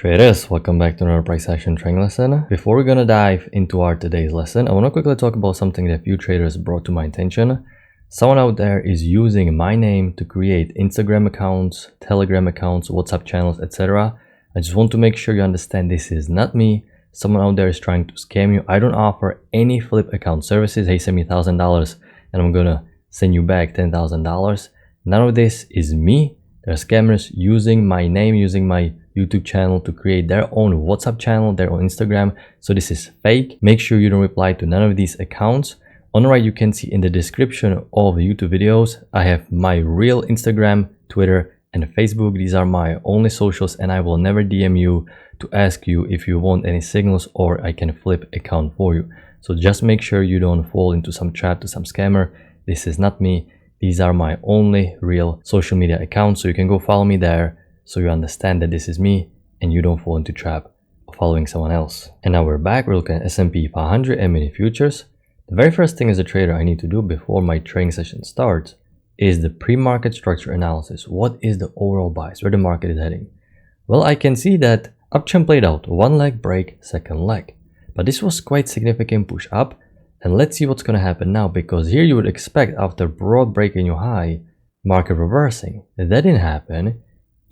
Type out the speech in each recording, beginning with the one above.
Traders, welcome back to another price action trading lesson. Before we're gonna dive into our today's lesson, I want to quickly talk about something that a few traders brought to my attention. Someone out there is using my name to create Instagram accounts, Telegram accounts, WhatsApp channels, etc. I just want to make sure you understand this is not me. Someone out there is trying to scam you. I don't offer any flip account services. Hey, send me $1,000 and I'm gonna send you back $10,000. None of this is me. There are scammers using my name, using my YouTube channel to create their own WhatsApp channel, their own Instagram. So this is fake. Make sure you don't reply to none of these accounts. On the right, you can see in the description of the YouTube videos, I have my real Instagram, Twitter, and Facebook. These are my only socials, and I will never DM you to ask you if you want any signals or I can flip account for you. So just make sure you don't fall into some trap to some scammer. This is not me. These are my only real social media accounts. So you can go follow me there, so you understand that this is me and you don't fall into trap of following someone else. And now we're back. We're looking at S&P 500 and mini futures. The very first thing as a trader I need to do before my trading session starts is the pre-market structure analysis. What is the overall bias, where the market is heading? Well, I can see that uptrend played out, one leg break, second leg, but this was quite significant push up. And let's see what's going to happen now, because here you would expect after broad break in your high, market reversing. That didn't happen.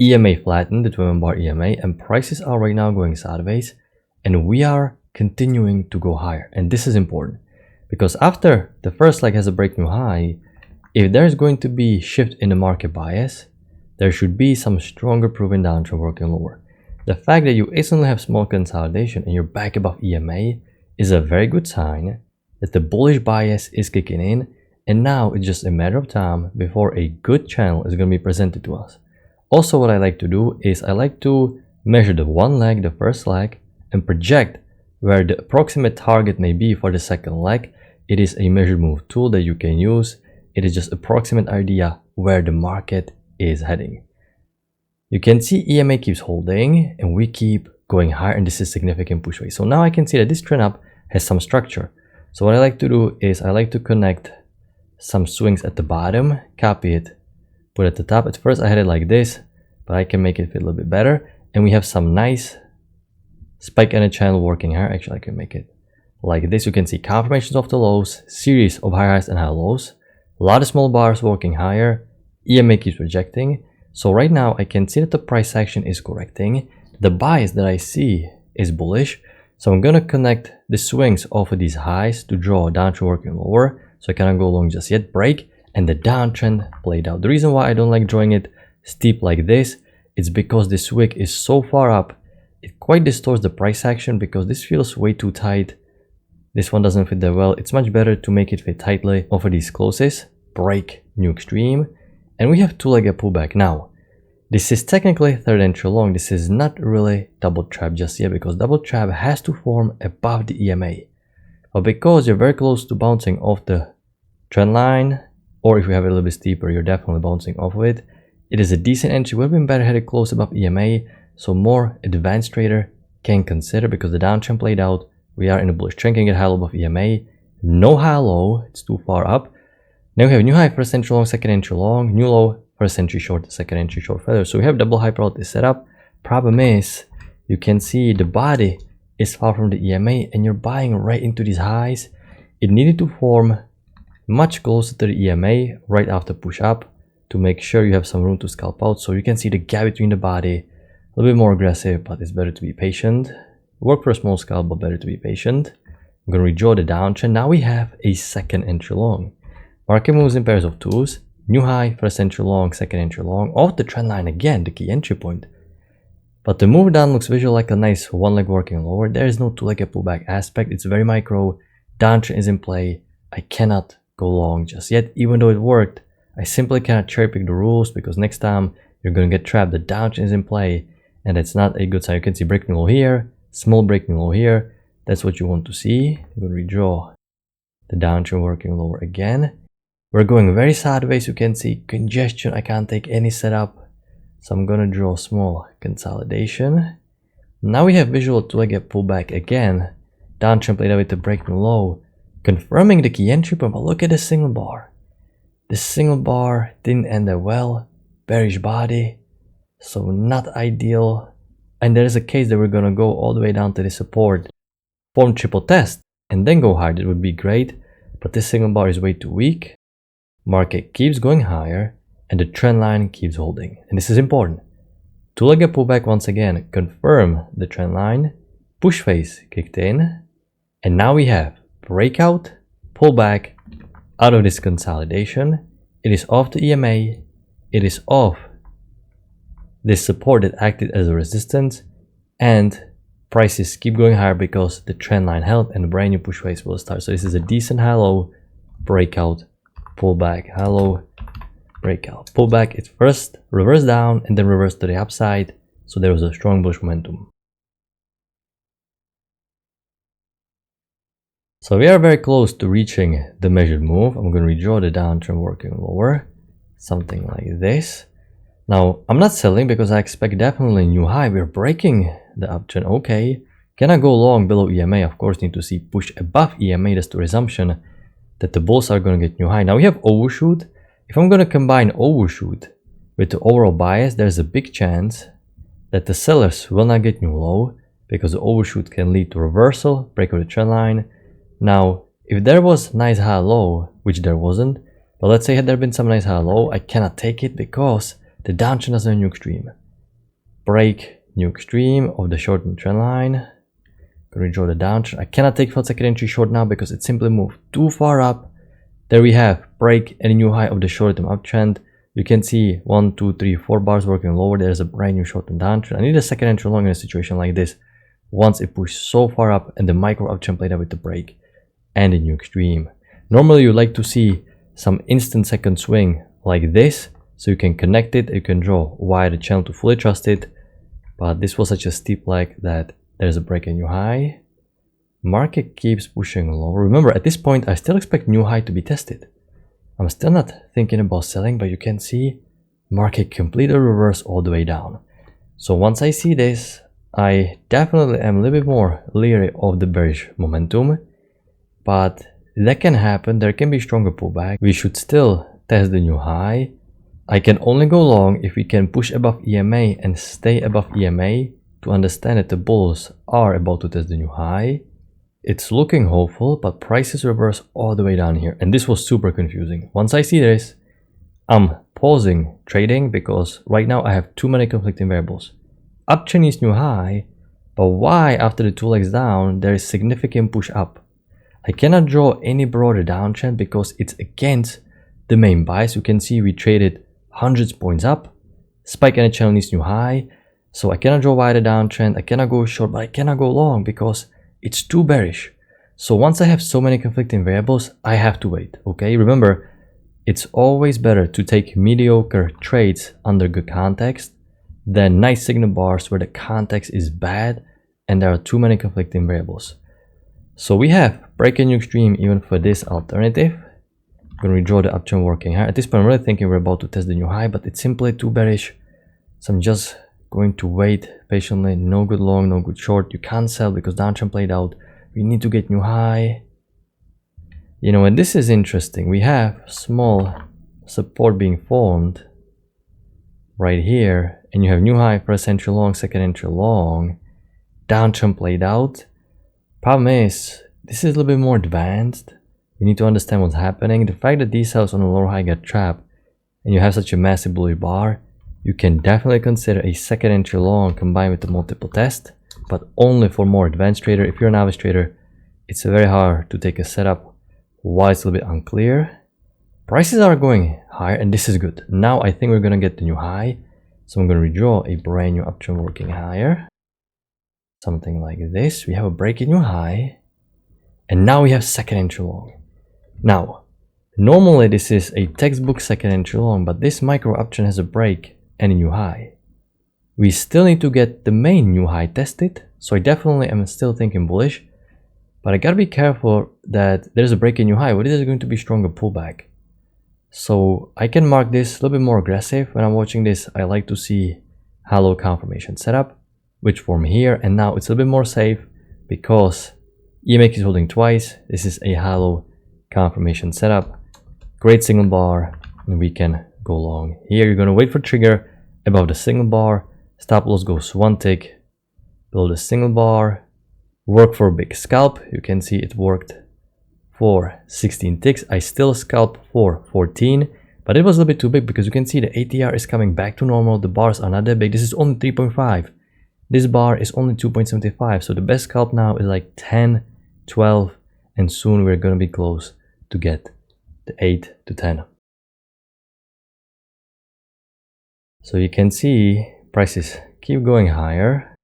EMA flattened, the 2 bar EMA, and prices are right now going sideways, and we are continuing to go higher. And this is important because after the first leg has a break new high, if there's going to be shift in the market bias, there should be some stronger proven downtrend working lower. The fact that you instantly have small consolidation and you're back above EMA is a very good sign that the bullish bias is kicking in, and now it's just a matter of time before a good channel is going to be presented to us. Also, what I like to do is I like to measure the one leg, the first leg, and project where the approximate target may be for the second leg. It is a measure move tool that you can use. It is just approximate idea where the market is heading. You can see EMA keeps holding and we keep going higher, and this is significant push away. So now I can see that this trend up has some structure. So what I like to do is I like to connect some swings at the bottom, copy it, put it at the top. At first I had it like this, but I can make it fit a little bit better. And we have some nice spike in a channel working here. Actually, I can make it like this. You can see confirmations of the lows, series of high highs and high lows, a lot of small bars working higher. EMA keeps rejecting. So right now I can see that the price action is correcting. The bias that I see is bullish. So I'm gonna connect the swings off of these highs to draw a downtrend working lower. So I cannot go long just yet. Break, and the downtrend played out. The reason why I don't like drawing it steep like this is because this wick is so far up, it quite distorts the price action because this feels way too tight. This one doesn't fit that well. It's much better to make it fit tightly off of these closest. Break, new extreme, and we have two-legged pullback now. This is technically third entry long. This is not really double trap just yet because double trap has to form above the EMA. But because you're very close to bouncing off the trend line, or if you have it a little bit steeper, you're definitely bouncing off of it. It is a decent entry. Would have been better had it close above EMA, so more advanced trader can consider because the downtrend played out. We are in a bullish trend, can get high low above EMA. No high low, it's too far up. Now we have new high first entry long, second entry long, new low first entry short, second entry short further. So we have double high probability setup. Problem is, you can see the body is far from the EMA and you're buying right into these highs. It needed to form much closer to the EMA right after push up to make sure you have some room to scalp out. So you can see the gap between the body, a little bit more aggressive, but it's better to be patient. Work for a small scalp, but better to be patient. I'm going to redraw the downtrend. Now we have a second entry long. Market moves in pairs of twos. New high, first entry long, second entry long, off the trend line again, the key entry point. But the move down looks visual like a nice one leg working lower. There is no two-legged pullback aspect. It's very micro. Downtrend is in play. I cannot go long just yet, even though it worked. I simply cannot cherry pick the rules because next time you're going to get trapped. The downtrend is in play, and it's not a good sign. You can see breaking low here, small breaking low here. That's what you want to see. I'm going to redraw the downtrend working lower again. We're going very sideways. You can see congestion. I can't take any setup. So I'm going to draw a small consolidation. Now we have visual two-legged pullback again. Downtrend played out with the breaking low, confirming the key entry point. But look at the single bar. The single bar didn't end that well. Bearish body. So not ideal. and there is a case that we're gonna go all the way down to the support, form triple test, and then go higher, it would be great. But this signal bar is way too weak. Market keeps going higher, and the trend line keeps holding. And this is important. Two-legged pullback once again, confirm the trend line, push phase kicked in, and now we have breakout, pullback out of this consolidation. It is off the EMA, it is off this support that acted as a resistance, and prices keep going higher because the trend line held and the brand new push phase will start. So this is a decent high-low, breakout, pullback, high-low, breakout, pullback. It first reversed down and then reversed to the upside, so there was a strong bullish momentum. So we are very close to reaching the measured move. I'm going to redraw the downtrend working lower, something like this. Now I'm not selling because I expect definitely new high. We're breaking the uptrend. Okay, can I go long below EMA? Of course, need to see push above EMA. That's the assumption that the bulls are going to get new high. Now we have overshoot. If I'm going to combine overshoot with the overall bias, there's a big chance that the sellers will not get new low because the overshoot can lead to reversal, break of the trend line. Now, if there was nice high low, which there wasn't, but let's say had there been some nice high low, I cannot take it because the downtrend has a new extreme. Break new extreme of the shortened trend line. Going to redraw the downtrend. I cannot take for second entry short now because it simply moved too far up. There we have break and a new high of the short-term uptrend. You can see 1, 2, 3, 4 bars working lower. There's a brand new short-term downtrend. I need a second entry long in a situation like this. Once it pushed so far up and the micro uptrend played out with the break and a new extreme. Normally you like to see some instant second swing like this, so you can connect it, you can draw wide the channel to fully trust it. But this was such a steep leg that there's a break and new high. Market keeps pushing lower. Remember, at this point I still expect new high to be tested. I'm still not thinking about selling, but you can see market completely reverse all the way down. So once I see this, I definitely am a little bit more leery of the bearish momentum, but that can happen. There can be stronger pullback. We should still test the new high. I can only go long if we can push above EMA and stay above EMA to understand that the bulls are about to test the new high. It's looking hopeful, but prices reverse all the way down here, and this was super confusing. Once I see this, I'm pausing trading because right now I have too many conflicting variables. Uptrend is new high, but why after the two legs down there is significant push up? I cannot draw any broader downtrend because it's against the main bias. You can see we traded hundreds points up, spike and a channel needs new high, so I cannot draw wider downtrend. I cannot go short, but I cannot go long because it's too bearish. So once I have so many conflicting variables, I have to wait. Okay, remember, it's always better to take mediocre trades under good context than nice signal bars where the context is bad and there are too many conflicting variables. So we have break a new extreme even for this alternative. I'm going to redraw the uptrend working higher. At this point I'm really thinking we're about to test the new high, but it's simply too bearish, so I'm just going to wait patiently. No good long, no good short. You can't sell because downtrend played out. We need to get new high. You know, and this is interesting. We have small support being formed right here, and you have new high, first entry long, second entry long. Downtrend played out. Problem is, this is a little bit more advanced. You need to understand what's happening. The fact that these cells on the lower high get trapped and you have such a massive bullish bar, you can definitely consider a second entry long combined with the multiple test, but only for more advanced trader. If you're a novice trader, it's very hard to take a setup while it's a little bit unclear. Prices are going higher and this is good. Now I think we're going to get the new high. So I'm going to redraw a brand new uptrend working higher. Something like this. We have a break in new high. And now we have second entry long. Now, normally this is a textbook second entry long, but this micro uptrend has a break and a new high. We still need to get the main new high tested. So I definitely am still thinking bullish. But I gotta be careful that there's a break in new high. What is going to be stronger pullback? So I can mark this a little bit more aggressive. When I'm watching this, I like to see hollow confirmation setup, which form here. And now it's a little bit more safe because EMA is holding twice. This is a hollow confirmation setup. Great signal bar, and we can go long. Here you're going to wait for trigger above the signal bar. Stop loss goes one tick. below the single bar, work for a big scalp. You can see it worked for 16 ticks. I still scalp for 14, but it was a little bit too big because you can see the ATR is coming back to normal. The bars are not that big. This is only 3.5. This bar is only 2.75. So the best scalp now is like 10, 12, and soon we're going to be close to get the 8 to 10. So you can see prices keep going higher.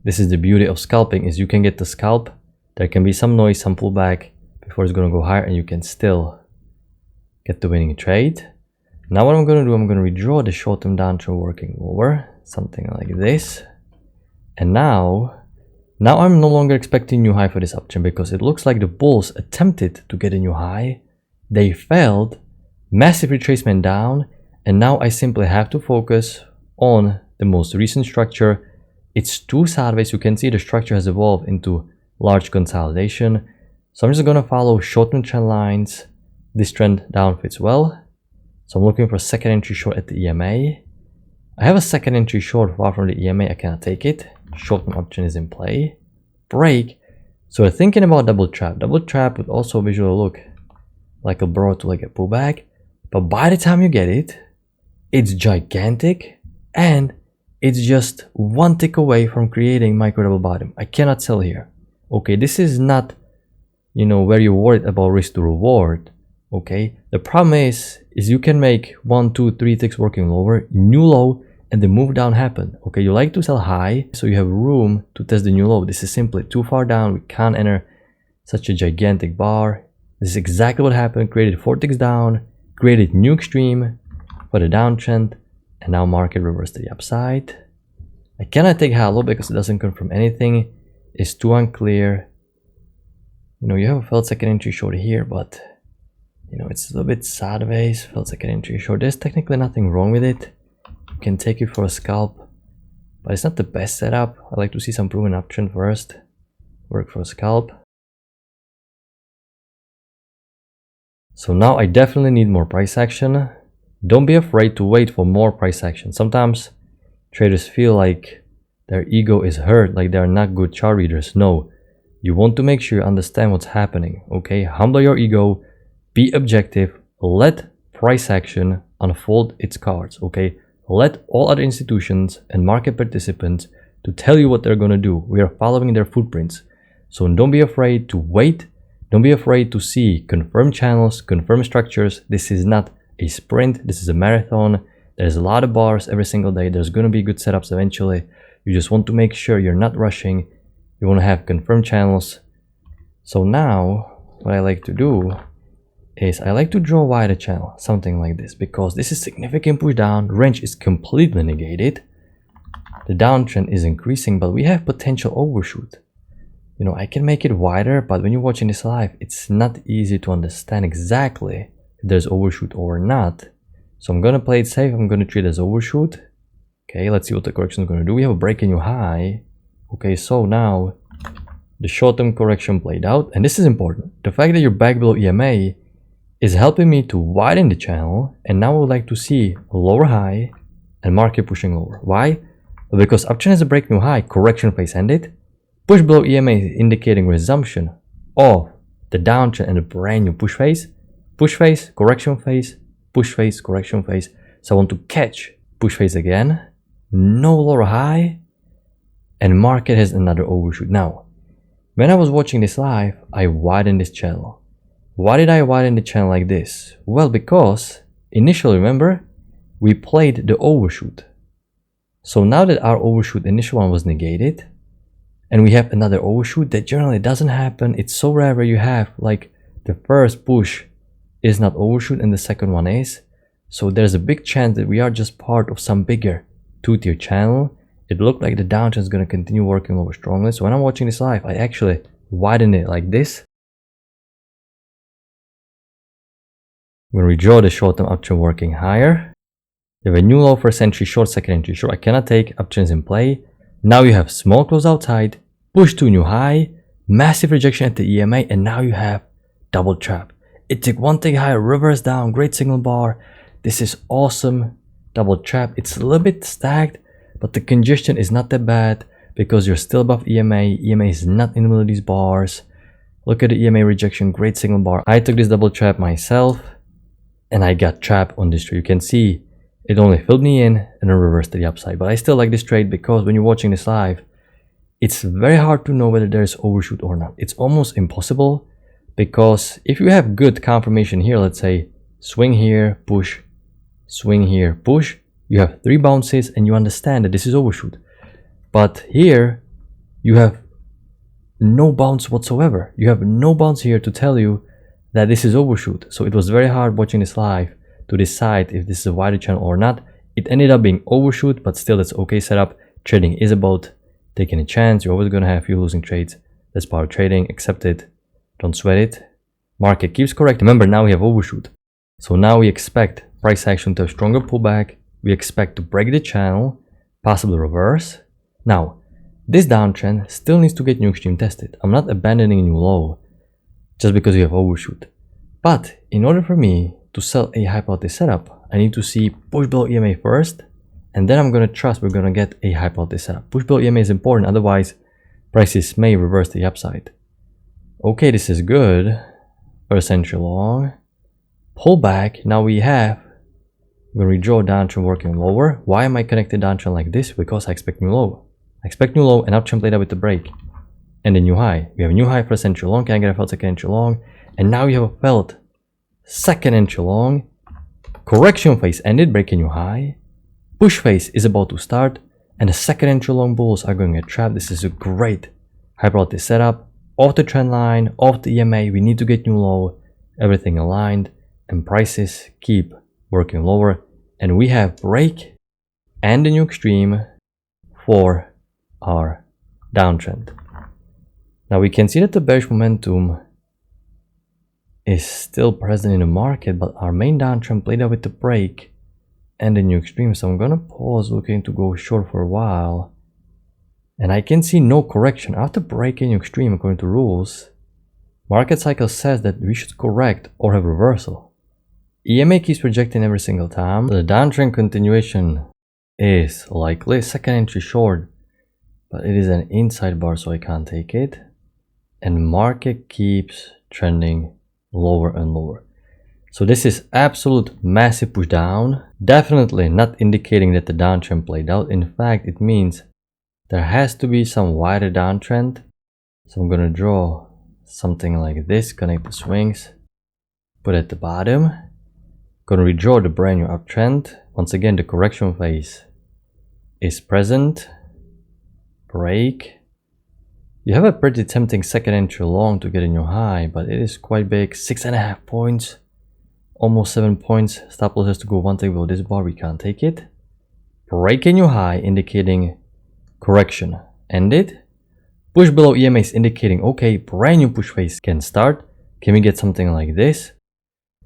This is the beauty of scalping, is you can get the scalp. There can be some noise, some pullback before it's going to go higher, and you can still get the winning trade. Now what I'm going to do, I'm going to redraw the short-term downtrend working lower, something like this. And now I'm no longer expecting new high for this uptrend because it looks like the bulls attempted to get a new high. They failed, massive retracement down, and now I simply have to focus on the most recent structure. It's two sideways. You can see the structure has evolved into large consolidation. So I'm just going to follow short-term trend lines. This trend down fits well. So I'm looking for a second entry short at the EMA. I have a second entry short far from the EMA. I cannot take it. Short-term option is in play. Break. So we're thinking about double trap. Double trap would also visually look like a broad to like a pullback. But by the time you get it, it's gigantic and it's just one tick away from creating micro double bottom. I cannot sell here. Okay, this is not, where you're worried about risk to reward. Okay, the problem is you can make 1, 2, 3 ticks working lower, new low, and the move down happen. Okay, you like to sell high, so you have room to test the new low. This is simply too far down. We can't enter such a gigantic bar. This is exactly what happened. Created 4 ticks down, created new extreme for the downtrend, and now market reversed to the upside. I cannot take high low because it doesn't confirm anything. It's too unclear. You have a failed second entry short here, but it's a little bit sideways. Failed second entry short. There's technically nothing wrong with it. You can take it for a scalp, but it's not the best setup. I like to see some proven uptrend first. Work for a scalp. So now I definitely need more price action. Don't be afraid to wait for more price action. Sometimes traders feel like their ego is hurt, like they're not good chart readers. No, you want to make sure you understand what's happening. Okay, humble your ego, be objective, let price action unfold its cards. Okay, let all other institutions and market participants to tell you what they're going to do. We are following their footprints. So don't be afraid to wait. Don't be afraid to see confirmed channels, confirmed structures. This is not a sprint. This is a marathon. There's a lot of bars every single day. There's going to be good setups eventually. You just want to make sure you're not rushing. You want to have confirmed channels. So now what I like to do is I like to draw wide a channel, something like this, because this is significant push down. Range is completely negated. The downtrend is increasing, but we have potential overshoot. I can make it wider, but when you're watching this live, it's not easy to understand exactly if there's overshoot or not. So I'm gonna play it safe. I'm gonna treat it as overshoot. Okay, let's see what the correction is gonna do. We have a break in new high. Okay, so now the short-term correction played out, and this is important. The fact that you're back below EMA is helping me to widen the channel, and now I would like to see a lower high and market pushing lower. Why? Because uptrend has a break new high, correction phase ended. Push below EMA is indicating resumption of the downtrend and a brand new push phase. Push phase, correction phase, push phase, correction phase. So I want to catch push phase again. No lower high. And market has another overshoot. Now, when I was watching this live, I widened this channel. Why did I widen the channel like this? Well, because initially, remember, we played the overshoot. So now that our overshoot initial one was negated, and we have another overshoot that generally doesn't happen. It's so rare where you have like the first push is not overshoot and the second one is. So there's a big chance that we are just part of some bigger two-tier channel. It looked like the downtrend is going to continue working over strongly. So when I'm watching this live, I actually widen it like this. I'm going to redraw the short-term uptrend working higher. You have a new low first entry short, second entry short. I cannot take uptrends in play. Now you have small close outside, push to new high, massive rejection at the EMA, and now you have double trap. It took one tick higher, reverse down, great signal bar. This is awesome. Double trap. It's a little bit stacked, but the congestion is not that bad because you're still above EMA. EMA is not in the middle of these bars. Look at the EMA rejection, great signal bar. I took this double trap myself and I got trapped on this trade. You can see it only filled me in and then reversed to the upside. But I still like this trade because when you're watching this live, it's very hard to know whether there's overshoot or not. It's almost impossible because if you have good confirmation here, let's say swing here, push, swing here, push, you have 3 bounces and you understand that this is overshoot. But here you have no bounce whatsoever. You have no bounce here to tell you that this is overshoot. So it was very hard watching this live to decide if this is a wider channel or not. It ended up being overshoot, but still that's okay setup. Trading is about taking a chance. You're always going to have a few losing trades. That's part of trading. Accept it. Don't sweat it. Market keeps correcting. Remember, now we have overshoot. So now we expect price action to have stronger pullback. We expect to break the channel, possibly reverse. Now, this downtrend still needs to get new extreme tested. I'm not abandoning a new low just because we have overshoot. But in order for me to sell a high probability setup, I need to see push below EMA first, and then I'm going to trust we're going to get a high probability setup. Push below EMA is important, otherwise prices may reverse the upside. Okay, this is good. First entry long. Pull back. Now we have, we're going to redraw downtrend working lower. Why am I connected downtrend like this? Because I expect new low. I expect new low and uptrend played out with the break. And a new high. We have a new high first entry long. Can I get a felt second entry long? And now you have a felt second entry long. Correction phase ended, breaking new high. Push phase is about to start. And the second entry long bulls are going to get trapped. This is a great high probability setup. Off the trend line, off the EMA. We need to get new low. Everything aligned. And prices keep working lower. And we have break and the new extreme for our downtrend. Now we can see that the bearish momentum is still present in the market, but our main downtrend played out with the break and the new extreme. So I'm gonna pause looking to go short for a while. And I can see no correction. After breaking new extreme, according to rules, market cycle says that we should correct or have reversal. EMA keeps projecting every single time. The downtrend continuation is likely. Second entry short, but it is an inside bar, so I can't take it. And market keeps trending lower and lower. So this is absolute massive push down. Definitely not indicating that the downtrend played out. In fact, it means there has to be some wider downtrend. So I'm gonna draw something like this, connect the swings, put it at the bottom. Gonna redraw the brand new uptrend. Once again, the correction phase is present. Break. You have a pretty tempting second entry long to get a new high, but it is quite big. 6.5 points, almost 7 points. Stop loss has to go one thing below this bar. We can't take it. Break a new high, indicating correction ended. Push below EMA is indicating okay, brand new push phase can start. Can we get something like this?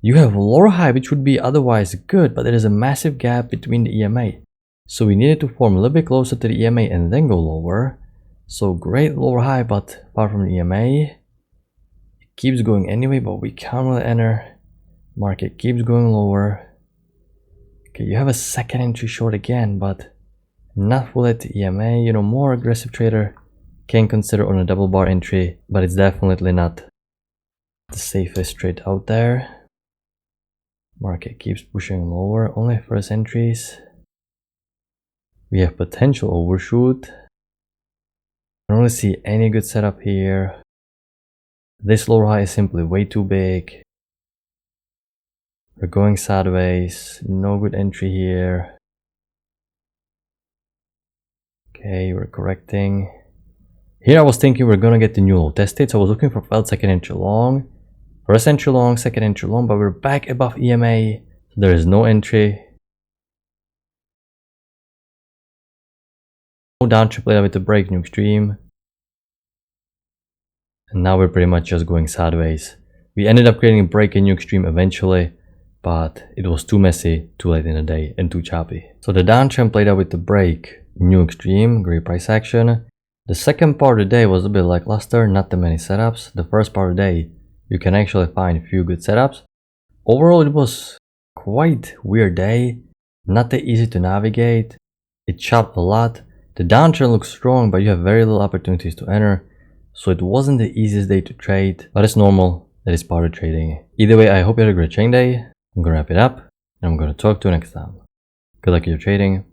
You have lower high, which would be otherwise good, but there is a massive gap between the EMA. So we needed to form a little bit closer to the EMA and then go lower. So great lower high, but far from the EMA. It keeps going anyway, but we can't really enter. Market keeps going lower. Okay, you have a second entry short again, but not full at the EMA. You know, more aggressive trader can consider on a double bar entry, but it's definitely not the safest trade out there. Market keeps pushing lower. Only first entries. We have potential overshoot. I don't really see any good setup here. This lower high is simply way too big. We're going sideways. No good entry here. Okay, we're correcting. Here I was thinking we're gonna get the new low tested, so I was looking for failed second entry long. First entry long, second entry long, but we're back above EMA. So there is no entry. No downtrend played out with the break, new extreme. And now we're pretty much just going sideways. We ended up creating a break in new extreme eventually, but it was too messy, too late in the day, and too choppy. So the downtrend played out with the break, new extreme, great price action. The second part of the day was a bit lackluster, not that many setups. The first part of the day, you can actually find a few good setups. Overall, it was quite weird day, not that easy to navigate. It chopped a lot. The downtrend looks strong, but you have very little opportunities to enter. So it wasn't the easiest day to trade, but it's normal. That is part of trading. Either way, I hope you had a great trading day. I'm gonna wrap it up, and I'm gonna talk to you next time. Good luck with your trading.